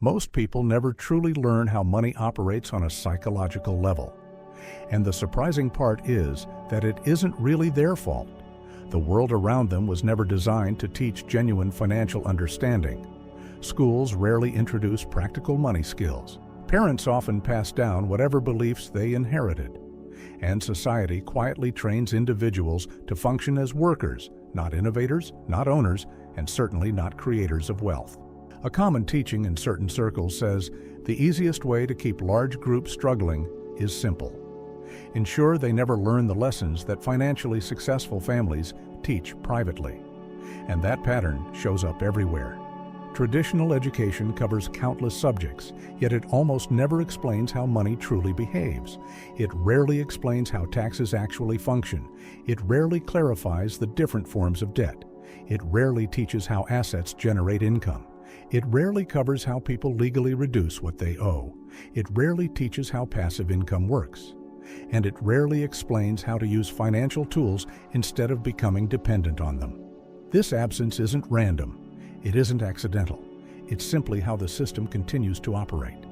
Most people never truly learn how money operates on a psychological level. And the surprising part is that it isn't really their fault. The world around them was never designed to teach genuine financial understanding. Schools rarely introduce practical money skills. Parents often pass down whatever beliefs they inherited. And society quietly trains individuals to function as workers, not innovators, not owners, and certainly not creators of wealth. A common teaching in certain circles says the easiest way to keep large groups struggling is simple. Ensure they never learn the lessons that financially successful families teach privately. And that pattern shows up everywhere. Traditional education covers countless subjects, yet it almost never explains how money truly behaves. It rarely explains how taxes actually function. It rarely clarifies the different forms of debt. It rarely teaches how assets generate income. It rarely covers how people legally reduce what they owe. It rarely teaches how passive income works. And it rarely explains how to use financial tools instead of becoming dependent on them. This absence isn't random. It isn't accidental. It's simply how the system continues to operate.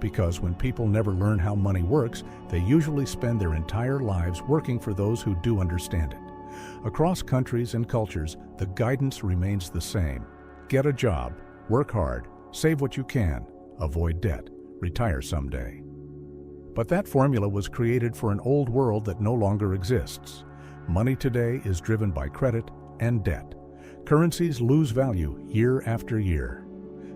Because when people never learn how money works, they usually spend their entire lives working for those who do understand it. Across countries and cultures, the guidance remains the same. Get a job, work hard, save what you can, avoid debt, retire someday. But that formula was created for an old world that no longer exists. Money today is driven by credit and debt. Currencies lose value year after year.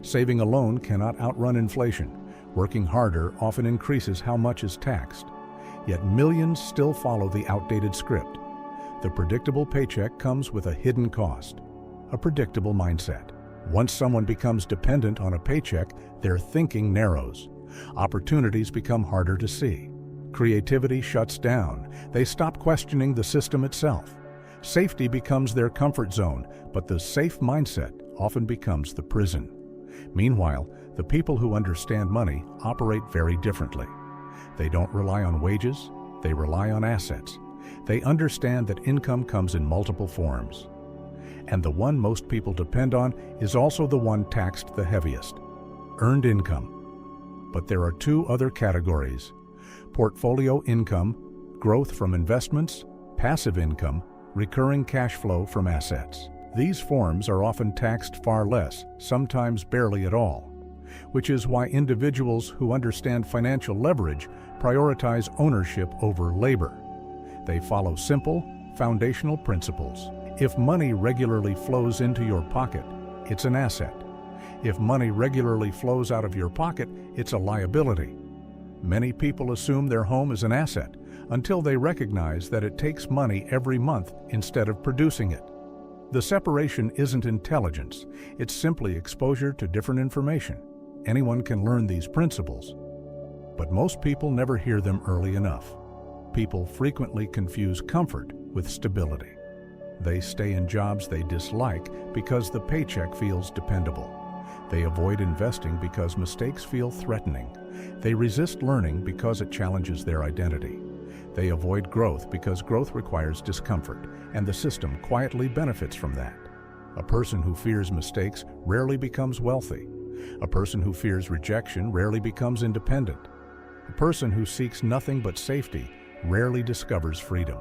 Saving alone cannot outrun inflation. Working harder often increases how much is taxed. Yet millions still follow the outdated script. The predictable paycheck comes with a hidden cost, a predictable mindset. Once someone becomes dependent on a paycheck, their thinking narrows. Opportunities become harder to see. Creativity shuts down. They stop questioning the system itself. Safety becomes their comfort zone, but the safe mindset often becomes the prison. Meanwhile, the people who understand money operate very differently. They don't rely on wages, they rely on assets. They understand that income comes in multiple forms. And the one most people depend on is also the one taxed the heaviest: earned income. But there are two other categories: portfolio income, growth from investments; passive income, recurring cash flow from assets. These forms are often taxed far less, sometimes barely at all, which is why individuals who understand financial leverage prioritize ownership over labor. They follow simple, foundational principles. If money regularly flows into your pocket, it's an asset. If money regularly flows out of your pocket, it's a liability. Many people assume their home is an asset until they recognize that it takes money every month instead of producing it. The separation isn't intelligence, it's simply exposure to different information. Anyone can learn these principles, but most people never hear them early enough. People frequently confuse comfort with stability. They stay in jobs they dislike because the paycheck feels dependable. They avoid investing because mistakes feel threatening. They resist learning because it challenges their identity. They avoid growth because growth requires discomfort, and the system quietly benefits from that. A person who fears mistakes rarely becomes wealthy. A person who fears rejection rarely becomes independent. A person who seeks nothing but safety rarely discovers freedom.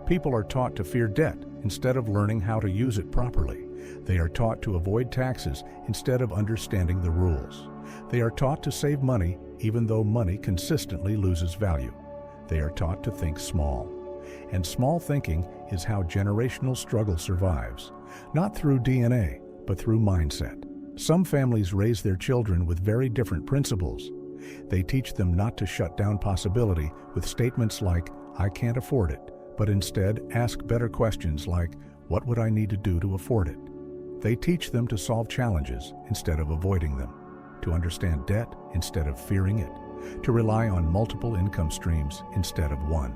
People are taught to fear debt instead of learning how to use it properly. They are taught to avoid taxes instead of understanding the rules. They are taught to save money even though money consistently loses value. They are taught to think small. And small thinking is how generational struggle survives, not through DNA, but through mindset. Some families raise their children with very different principles. They teach them not to shut down possibility with statements like, "I can't afford it," but instead ask better questions like, "What would I need to do to afford it?" They teach them to solve challenges instead of avoiding them, to understand debt instead of fearing it, to rely on multiple income streams instead of one,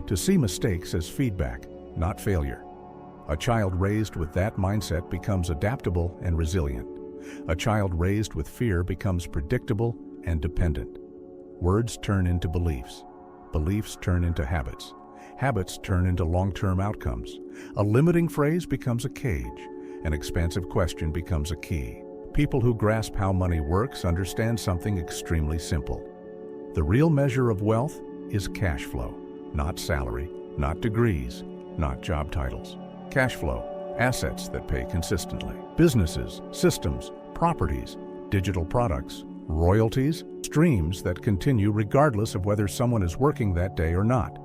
to see mistakes as feedback, not failure. A child raised with that mindset becomes adaptable and resilient. A child raised with fear becomes predictable and dependent. Words turn into beliefs. Beliefs turn into habits. Habits turn into long-term outcomes. A limiting phrase becomes a cage. An expansive question becomes a key. People who grasp how money works understand something extremely simple. The real measure of wealth is cash flow, not salary, not degrees, not job titles. Cash flow, assets that pay consistently. Businesses, systems, properties, digital products, royalties, streams that continue regardless of whether someone is working that day or not.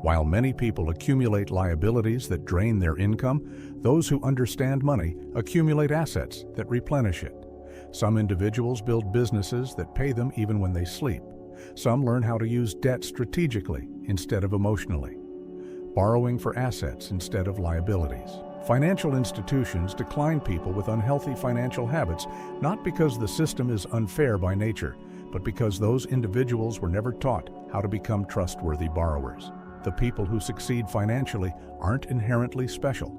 While many people accumulate liabilities that drain their income, those who understand money accumulate assets that replenish it. Some individuals build businesses that pay them even when they sleep. Some learn how to use debt strategically instead of emotionally, borrowing for assets instead of liabilities. Financial institutions decline people with unhealthy financial habits, not because the system is unfair by nature, but because those individuals were never taught how to become trustworthy borrowers. The people who succeed financially aren't inherently special.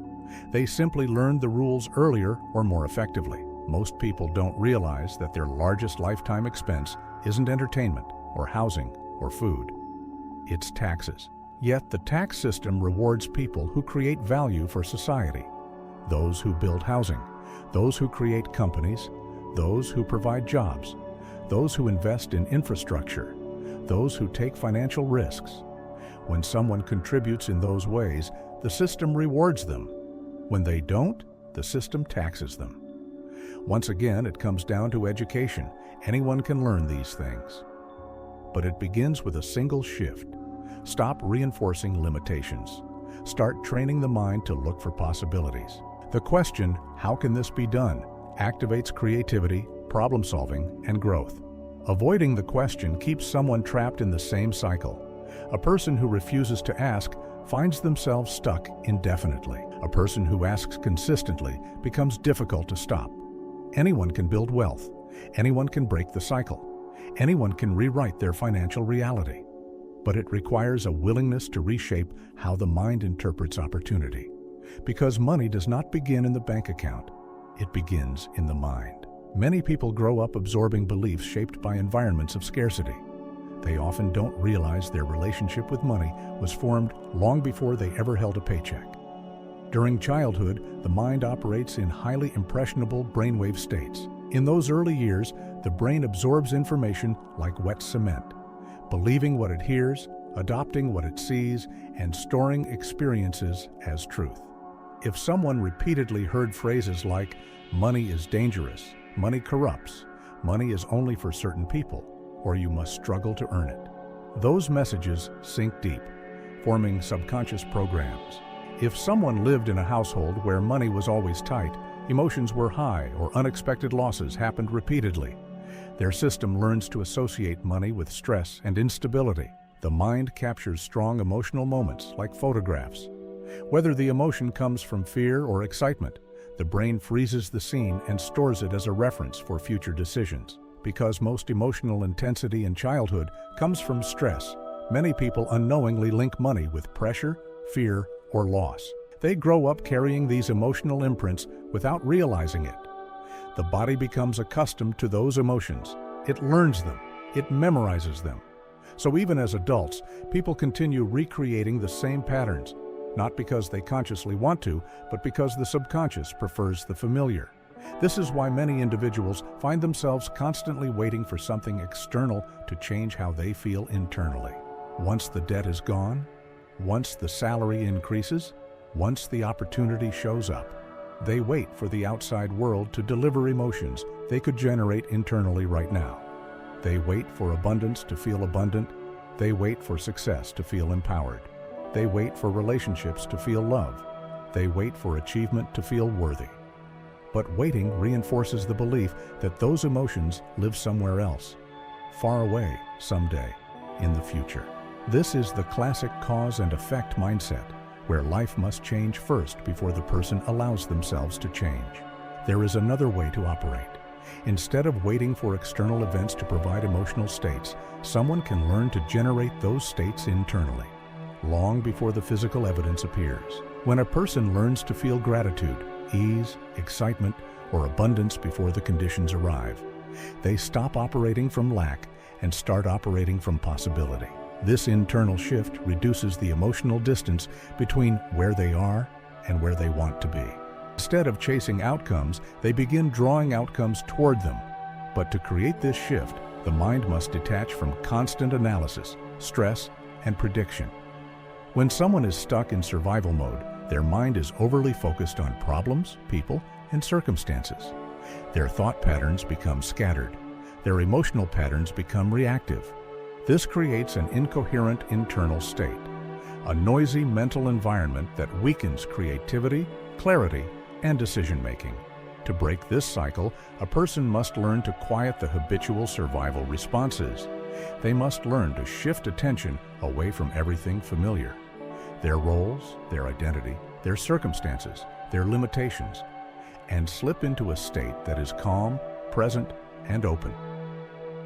They simply learned the rules earlier or more effectively. Most people don't realize that their largest lifetime expense isn't entertainment or housing or food. It's taxes. Yet the tax system rewards people who create value for society. Those who build housing, those who create companies, those who provide jobs, those who invest in infrastructure, those who take financial risks. When someone contributes in those ways, the system rewards them. When they don't, the system taxes them. Once again, it comes down to education. Anyone can learn these things. But it begins with a single shift. Stop reinforcing limitations. Start training the mind to look for possibilities. The question, how can this be done, activates creativity, problem solving, and growth. Avoiding the question keeps someone trapped in the same cycle. A person who refuses to ask finds themselves stuck indefinitely. A person who asks consistently becomes difficult to stop. Anyone can build wealth. Anyone can break the cycle. Anyone can rewrite their financial reality. But it requires a willingness to reshape how the mind interprets opportunity. Because money does not begin in the bank account. It begins in the mind. Many people grow up absorbing beliefs shaped by environments of scarcity. They often don't realize their relationship with money was formed long before they ever held a paycheck. During childhood, the mind operates in highly impressionable brainwave states. In those early years, the brain absorbs information like wet cement, believing what it hears, adopting what it sees, and storing experiences as truth. If someone repeatedly heard phrases like, "Money is dangerous," "Money corrupts," "Money is only for certain people," or "You must struggle to earn it," those messages sink deep, forming subconscious programs. If someone lived in a household where money was always tight, emotions were high, or unexpected losses happened repeatedly, their system learns to associate money with stress and instability. The mind captures strong emotional moments like photographs. Whether the emotion comes from fear or excitement, the brain freezes the scene and stores it as a reference for future decisions. Because most emotional intensity in childhood comes from stress, many people unknowingly link money with pressure, fear, or loss. They grow up carrying these emotional imprints without realizing it. The body becomes accustomed to those emotions. It learns them. It memorizes them. So even as adults, people continue recreating the same patterns, not because they consciously want to, but because the subconscious prefers the familiar. This is why many individuals find themselves constantly waiting for something external to change how they feel internally. Once the debt is gone, once the salary increases, once the opportunity shows up, they wait for the outside world to deliver emotions they could generate internally right now. They wait for abundance to feel abundant. They wait for success to feel empowered. They wait for relationships to feel love. They wait for achievement to feel worthy. But waiting reinforces the belief that those emotions live somewhere else, far away someday in the future. This is the classic cause and effect mindset, where life must change first before the person allows themselves to change. There is another way to operate. Instead of waiting for external events to provide emotional states, someone can learn to generate those states internally, long before the physical evidence appears. When a person learns to feel gratitude, ease, excitement, or abundance before the conditions arrive, they stop operating from lack and start operating from possibility. This internal shift reduces the emotional distance between where they are and where they want to be. Instead of chasing outcomes, they begin drawing outcomes toward them. But to create this shift, the mind must detach from constant analysis, stress, and prediction. When someone is stuck in survival mode, their mind is overly focused on problems, people, and circumstances. Their thought patterns become scattered. Their emotional patterns become reactive. This creates an incoherent internal state, a noisy mental environment that weakens creativity, clarity, and decision-making. To break this cycle, a person must learn to quiet the habitual survival responses. They must learn to shift attention away from everything familiar. Their roles, their identity, their circumstances, their limitations, and slip into a state that is calm, present, and open.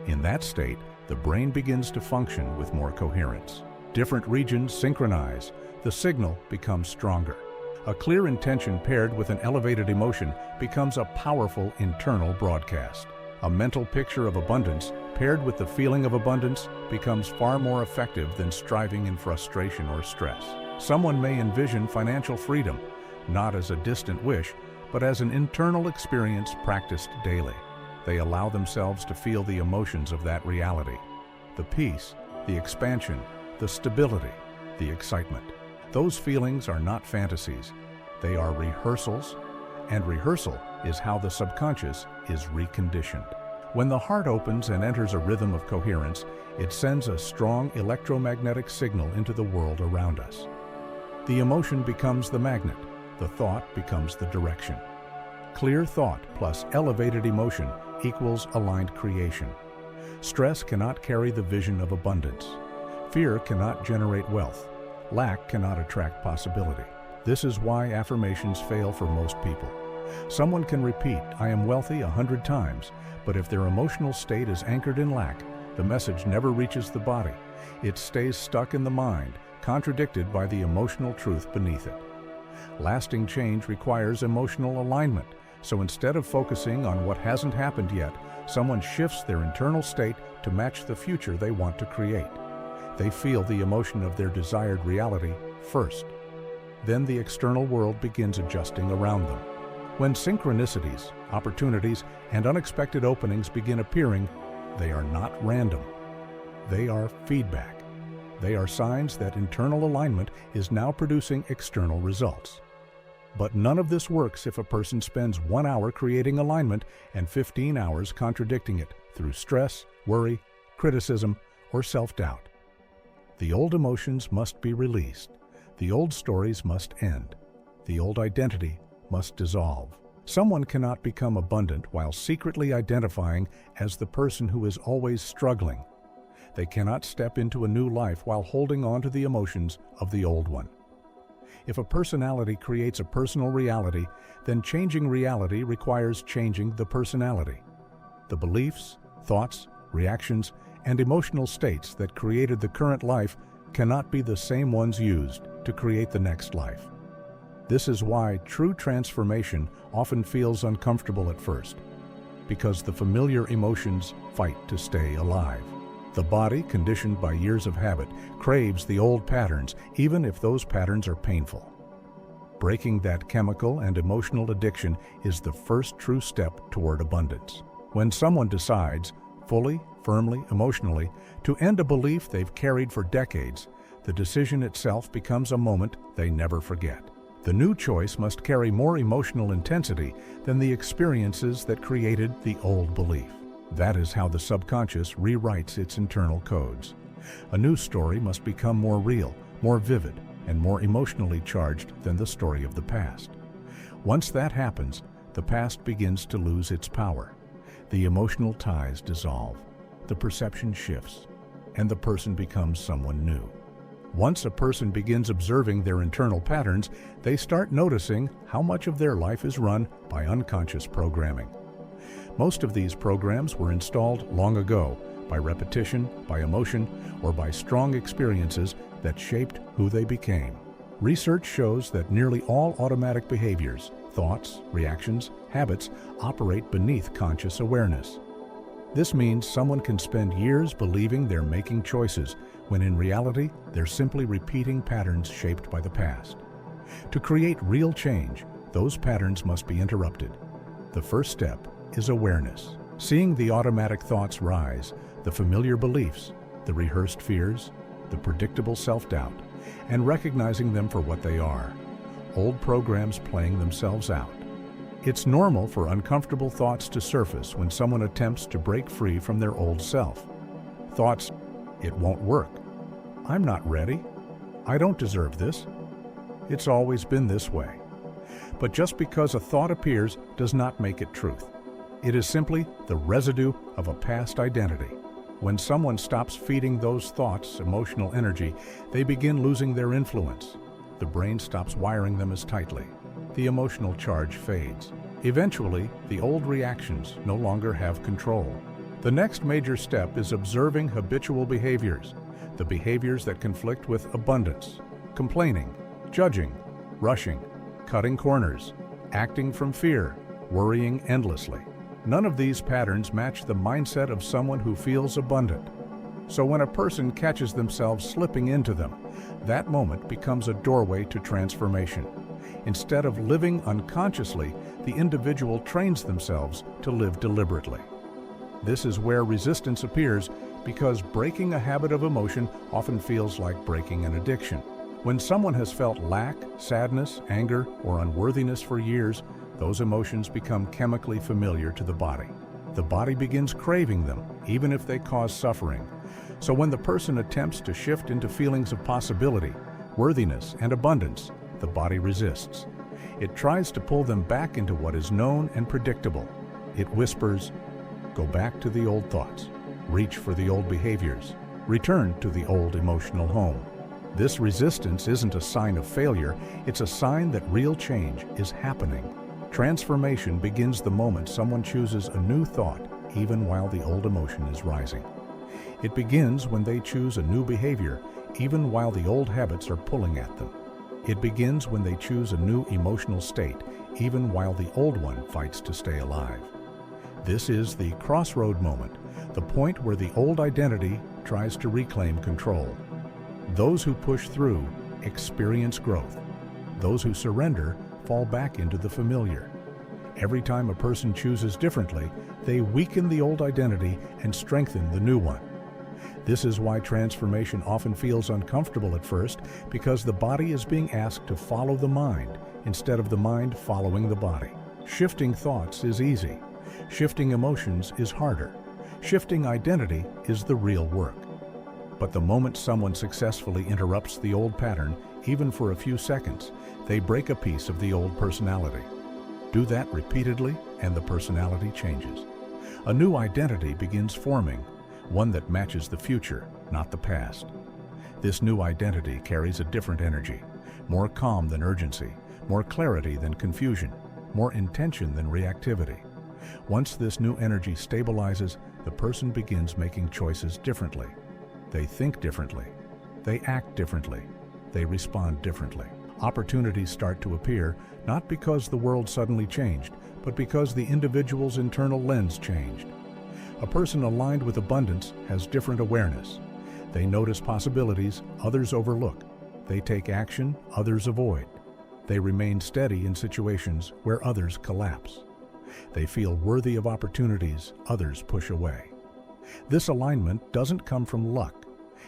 In that state, the brain begins to function with more coherence. Different regions synchronize. The signal becomes stronger. A clear intention paired with an elevated emotion becomes a powerful internal broadcast. A mental picture of abundance paired with the feeling of abundance becomes far more effective than striving in frustration or stress. Someone may envision financial freedom, not as a distant wish, but as an internal experience practiced daily. They allow themselves to feel the emotions of that reality: the peace, the expansion, the stability, the excitement. Those feelings are not fantasies. They are rehearsals, and rehearsal is how the subconscious is reconditioned. When the heart opens and enters a rhythm of coherence, it sends a strong electromagnetic signal into the world around us. The emotion becomes the magnet. The thought becomes the direction. Clear thought plus elevated emotion equals aligned creation. Stress cannot carry the vision of abundance. Fear cannot generate wealth. Lack cannot attract possibility. This is why affirmations fail for most people. Someone can repeat, "I am wealthy," 100 times, but if their emotional state is anchored in lack, the message never reaches the body. It stays stuck in the mind, contradicted by the emotional truth beneath it. Lasting change requires emotional alignment, so instead of focusing on what hasn't happened yet, someone shifts their internal state to match the future they want to create. They feel the emotion of their desired reality first. Then the external world begins adjusting around them. When synchronicities, opportunities, and unexpected openings begin appearing, they are not random. They are feedback. They are signs that internal alignment is now producing external results. But none of this works if a person spends 1 hour creating alignment and 15 hours contradicting it through stress, worry, criticism, or self-doubt. The old emotions must be released. The old stories must end. The old identity must dissolve. Someone cannot become abundant while secretly identifying as the person who is always struggling. They cannot step into a new life while holding on to the emotions of the old one. If a personality creates a personal reality, then changing reality requires changing the personality. The beliefs, thoughts, reactions, and emotional states that created the current life cannot be the same ones used to create the next life. This is why true transformation often feels uncomfortable at first, because the familiar emotions fight to stay alive. The body, conditioned by years of habit, craves the old patterns, even if those patterns are painful. Breaking that chemical and emotional addiction is the first true step toward abundance. When someone decides, fully, firmly, emotionally, to end a belief they've carried for decades, the decision itself becomes a moment they never forget. The new choice must carry more emotional intensity than the experiences that created the old belief. That is how the subconscious rewrites its internal codes. A new story must become more real, more vivid, and more emotionally charged than the story of the past. Once that happens, the past begins to lose its power. The emotional ties dissolve, the perception shifts, and the person becomes someone new. Once a person begins observing their internal patterns, they start noticing how much of their life is run by unconscious programming. Most of these programs were installed long ago by repetition, by emotion, or by strong experiences that shaped who they became. Research shows that nearly all automatic behaviors, thoughts, reactions, habits operate beneath conscious awareness. This means someone can spend years believing they're making choices, when in reality, they're simply repeating patterns shaped by the past. To create real change, those patterns must be interrupted. The first step is awareness. Seeing the automatic thoughts rise, the familiar beliefs, the rehearsed fears, the predictable self-doubt, and recognizing them for what they are. Old programs playing themselves out. It's normal for uncomfortable thoughts to surface when someone attempts to break free from their old self. Thoughts, "It won't work. I'm not ready. I don't deserve this. It's always been this way." But just because a thought appears does not make it truth. It is simply the residue of a past identity. When someone stops feeding those thoughts emotional energy, they begin losing their influence. The brain stops wiring them as tightly. The emotional charge fades. Eventually, the old reactions no longer have control. The next major step is observing habitual behaviors, the behaviors that conflict with abundance, complaining, judging, rushing, cutting corners, acting from fear, worrying endlessly. None of these patterns match the mindset of someone who feels abundant. So when a person catches themselves slipping into them, that moment becomes a doorway to transformation. Instead of living unconsciously, the individual trains themselves to live deliberately. This is where resistance appears because breaking a habit of emotion often feels like breaking an addiction. When someone has felt lack, sadness, anger, or unworthiness for years, those emotions become chemically familiar to the body. The body begins craving them, even if they cause suffering. So when the person attempts to shift into feelings of possibility, worthiness, and abundance, the body resists. It tries to pull them back into what is known and predictable. It whispers, "Go back to the old thoughts, reach for the old behaviors, return to the old emotional home." This resistance isn't a sign of failure, it's a sign that real change is happening. Transformation begins the moment someone chooses a new thought, even while the old emotion is rising. It begins when they choose a new behavior, even while the old habits are pulling at them. It begins when they choose a new emotional state, even while the old one fights to stay alive. This is the crossroad moment, the point where the old identity tries to reclaim control. Those who push through experience growth. Those who surrender fall back into the familiar. Every time a person chooses differently, they weaken the old identity and strengthen the new one. This is why transformation often feels uncomfortable at first, because the body is being asked to follow the mind instead of the mind following the body. Shifting thoughts is easy. Shifting emotions is harder. Shifting identity is the real work. But the moment someone successfully interrupts the old pattern, even for a few seconds, they break a piece of the old personality. Do that repeatedly, and the personality changes. A new identity begins forming, one that matches the future, not the past. This new identity carries a different energy, more calm than urgency, more clarity than confusion, more intention than reactivity. Once this new energy stabilizes, the person begins making choices differently. They think differently. They act differently. They respond differently. Opportunities start to appear, not because the world suddenly changed, but because the individual's internal lens changed. A person aligned with abundance has different awareness. They notice possibilities others overlook. They take action others avoid. They remain steady in situations where others collapse. They feel worthy of opportunities others push away. This alignment doesn't come from luck.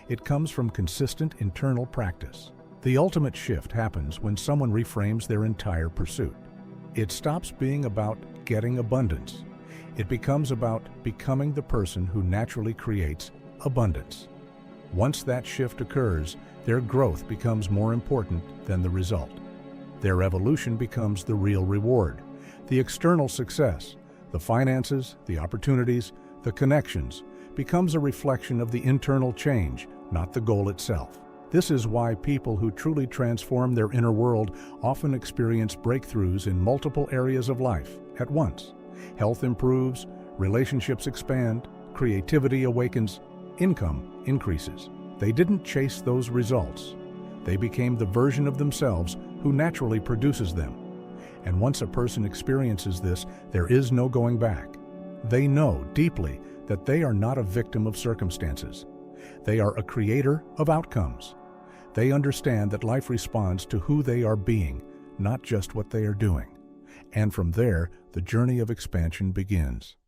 It comes from consistent internal practice. The ultimate shift happens when someone reframes their entire pursuit. It stops being about getting abundance. It becomes about becoming the person who naturally creates abundance. Once that shift occurs, their growth becomes more important than the result. Their evolution becomes the real reward. The external success, the finances, the opportunities, the connections, becomes a reflection of the internal change, not the goal itself. This is why people who truly transform their inner world often experience breakthroughs in multiple areas of life at once. Health improves, relationships expand, creativity awakens, income increases. They didn't chase those results. They became the version of themselves who naturally produces them. And once a person experiences this, there is no going back. They know deeply that they are not a victim of circumstances. They are a creator of outcomes. They understand that life responds to who they are being, not just what they are doing. And from there, the journey of expansion begins.